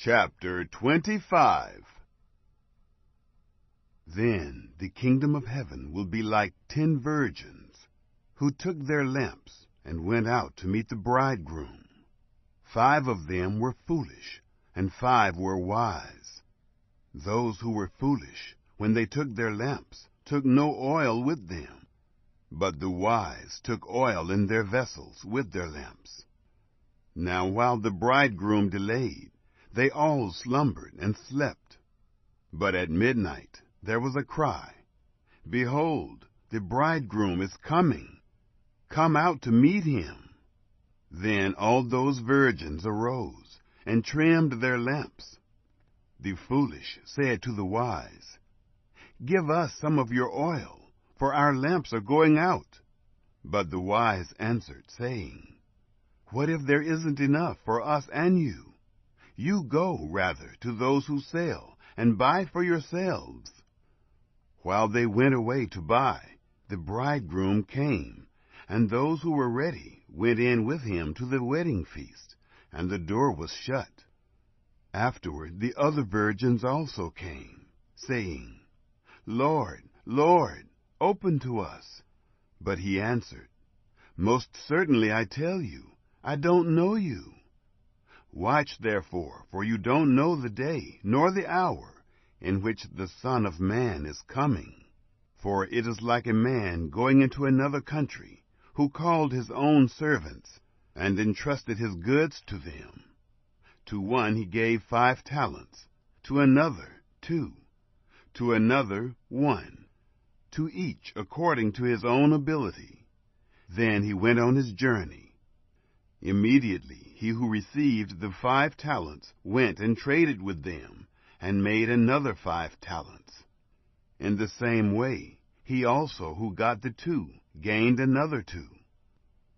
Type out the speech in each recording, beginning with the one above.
Chapter 25. Then the kingdom of heaven will be like 10 virgins, who took their lamps and went out to meet the bridegroom. 5 of them were foolish, and 5 were wise. Those who were foolish, when they took their lamps, took no oil with them. But the wise took oil in their vessels with their lamps. Now while the bridegroom delayed, they all slumbered and slept. But at midnight there was a cry, "Behold, the bridegroom is coming. Come out to meet him." Then all those virgins arose and trimmed their lamps. The foolish said to the wise, "Give us some of your oil, for our lamps are going out." But the wise answered, saying, "What if there isn't enough for us and you? You go, rather, to those who sell, and buy for yourselves." While they went away to buy, the bridegroom came, and those who were ready went in with him to the wedding feast, and the door was shut. Afterward the other virgins also came, saying, "Lord, Lord, open to us." But he answered, "Most certainly I tell you, I don't know you. Watch therefore, for you don't know the day, nor the hour, in which the Son of Man is coming. For it is like a man going into another country, who called his own servants, and entrusted his goods to them. To one he gave 5 talents, to another 2, to another 1, to each according to his own ability. Then he went on his journey. Immediately he who received the 5 talents went and traded with them, and made another 5 talents. In the same way he also who got the 2 gained another 2.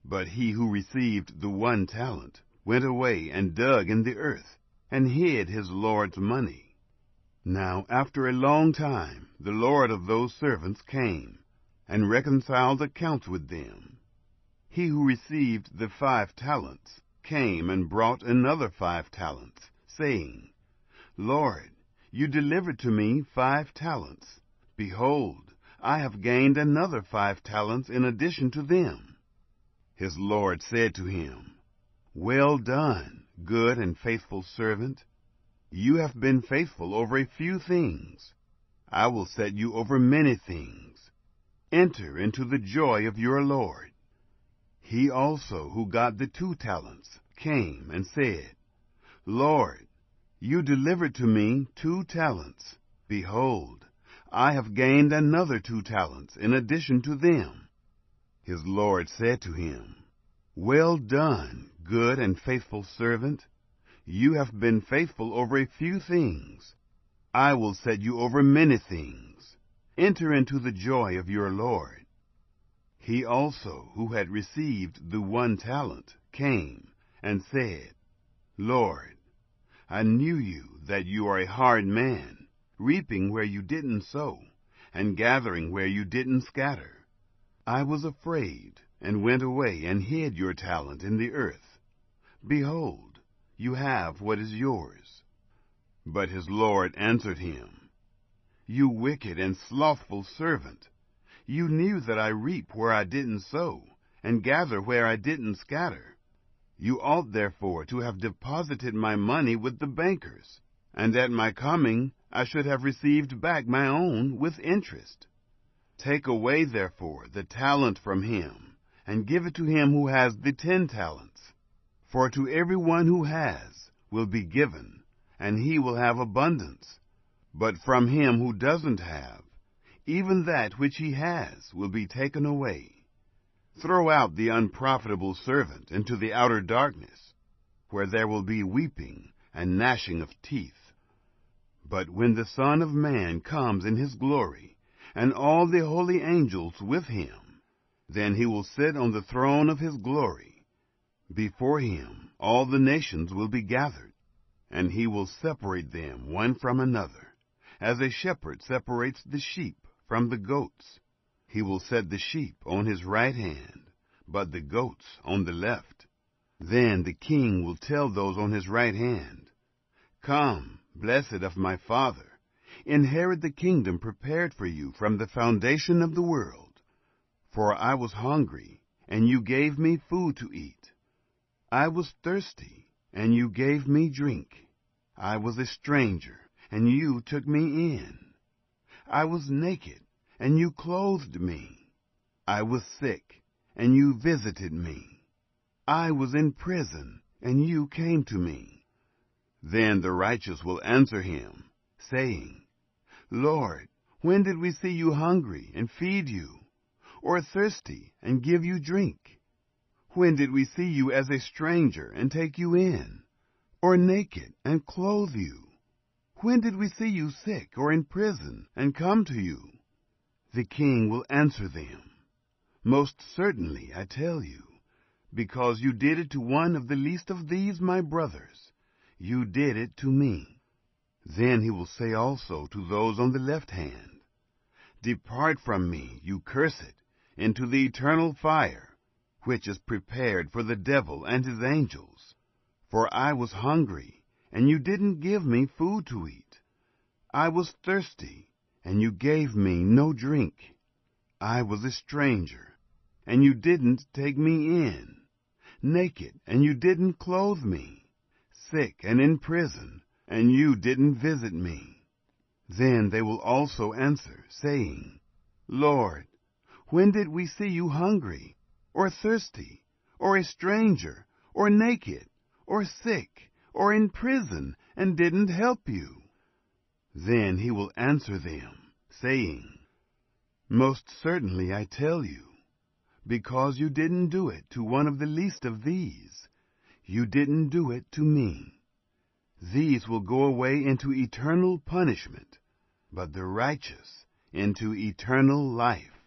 But he who received the 1 talent went away and dug in the earth, and hid his Lord's money. Now after a long time the Lord of those servants came, and reconciled accounts with them. He who received the 5 talents came and brought another 5 talents, saying, "Lord, you delivered to me 5 talents. Behold, I have gained another 5 talents in addition to them." His Lord said to him, "Well done, good and faithful servant. You have been faithful over a few things. I will set you over many things. Enter into the joy of your Lord." He also who got the 2 talents came and said, "Lord, you delivered to me 2 talents. Behold, I have gained another 2 talents in addition to them." His Lord said to him, "Well done, good and faithful servant. You have been faithful over a few things. I will set you over many things. Enter into the joy of your Lord." He also who had received the 1 talent came and said, "Lord, I knew you that you are a hard man, reaping where you didn't sow, and gathering where you didn't scatter. I was afraid, and went away and hid your talent in the earth. Behold, you have what is yours." But his Lord answered him, "You wicked and slothful servant. You knew that I reap where I didn't sow, and gather where I didn't scatter. You ought therefore to have deposited my money with the bankers, and at my coming I should have received back my own with interest. Take away therefore the talent from him, and give it to him who has the 10 talents. For to every one who has will be given, and he will have abundance. But from him who doesn't have, even that which he has will be taken away. Throw out the unprofitable servant into the outer darkness, where there will be weeping and gnashing of teeth. But when the Son of Man comes in his glory, and all the holy angels with him, then he will sit on the throne of his glory. Before him all the nations will be gathered, and he will separate them one from another, as a shepherd separates the sheep from the goats. He will set the sheep on his right hand, but the goats on the left. Then the king will tell those on his right hand, Come, blessed of my Father, inherit the kingdom prepared for you from the foundation of the world. For I was hungry, and you gave me food to eat. I was thirsty, and you gave me drink. I was a stranger, and you took me in. I was naked, and you clothed me. I was sick, and you visited me. I was in prison, and you came to me. Then the righteous will answer him, saying, Lord, when did we see you hungry and feed you, or thirsty and give you drink? When did we see you as a stranger and take you in, or naked and clothe you? When did we see you sick or in prison and come to you? The king will answer them, Most certainly, I tell you, because you did it to one of the least of these my brothers, you did it to me. Then he will say also to those on the left hand, Depart from me, you cursed, into the eternal fire, which is prepared for the devil and his angels. For I was hungry, and you didn't give me food to eat. I was thirsty, and you gave me no drink. I was a stranger, and you didn't take me in. Naked, and you didn't clothe me. Sick and in prison, and you didn't visit me. Then they will also answer, saying, Lord, when did we see you hungry, or thirsty, or a stranger, or naked, or sick, or in prison, and didn't help you? Then he will answer them, saying, Most certainly I tell you, because you didn't do it to one of the least of these, you didn't do it to me. These will go away into eternal punishment, but the righteous into eternal life.